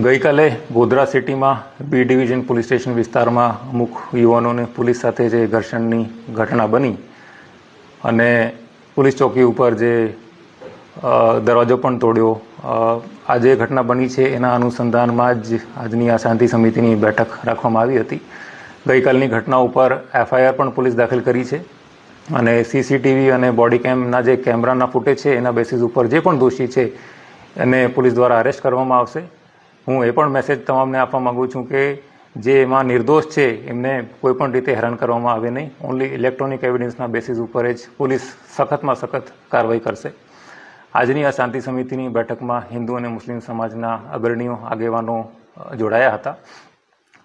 ગઈકાલે ગોધરા સિટીમાં B division police station વિસ્તારમાં અમુક યુવાનોને પોલીસ સાથે જે ઘર્ષણની ઘટના બની અને પોલીસ ચોકી ઉપર જે દરવાજો પણ તોડ્યો, આ જે ઘટના બની છે એના અનુસંધાનમાં જ આજની આ શાંતિ સમિતિની બેઠક રાખવામાં આવી હતી. ગઈકાલની ઘટના ઉપર એફઆઈઆર પણ પોલીસ દાખલ કરી છે અને સીસીટીવી અને બોડી કેમના જે કેમેરાના ફૂટેજ છે એના બેસિસ ઉપર જે પણ દોષી છે એને પોલીસ દ્વારા અરેસ્ટ કરવામાં આવશે. હું એ પણ મેસેજ તમામને આપવા માગું છું કે જે એમાં નિર્દોષ છે એમને કોઈપણ રીતે હેરાન કરવામાં આવે નહીં. ઓનલી ઇલેક્ટ્રોનિક એવિડન્સના બેસિસ ઉપર જ પોલીસ સખતમાં સખત કાર્યવાહી કરશે. આજની આ શાંતિ સમિતિની બેઠકમાં હિન્દુ અને મુસ્લિમ સમાજના અગ્રણીઓ આગેવાનો જોડાયા હતા.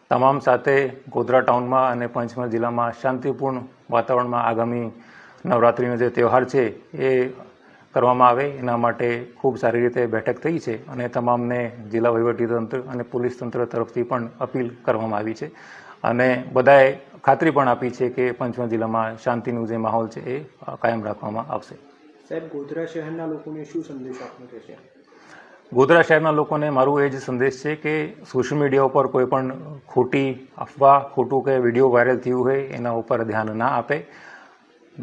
તમામ સાથે ગોધરા ટાઉનમાં અને પંચમહાલ જિલ્લામાં શાંતિપૂર્ણ વાતાવરણમાં આગામી નવરાત્રિનો જે તહેવાર છે એ કરવામાં આવે એના માટે ખૂબ સારી રીતે બેઠક થઈ છે અને તમામને જિલ્લા વહીવટીતંત્ર અને પોલીસ તંત્ર તરફથી પણ અપીલ કરવામાં આવી છે અને બધાએ ખાતરી પણ આપી છે કે પંચમહાલ જિલ્લામાં શાંતિનું જે માહોલ છે એ કાયમ રાખવામાં આવશે. સાહેબ, ગોધરા શહેરના લોકોને શું સંદેશ આપનો રહેશે? ગોધરા શહેરના લોકોને મારું એ જ સંદેશ છે કે સોશિયલ મીડિયા ઉપર કોઈ પણ ખોટી અફવા, ખોટું કે વિડીયો વાયરલ થયું હોય એના ઉપર ધ્યાન ના આપે,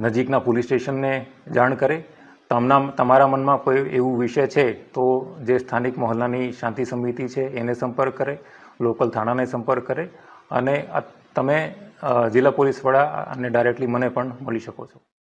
નજીકના પોલીસ સ્ટેશનને જાણ કરે. તમારા મનમાં કોઈ એવું વિષય છે તો જે સ્થાનિક મહોલ્લાની શાંતિ સમિતિ છે એને સંપર્ક કરે, લોકલ થાણાને સંપર્ક કરે અને તમે જિલ્લા પોલીસ વડા અને ડાયરેક્ટલી મને પણ મળી શકો છો.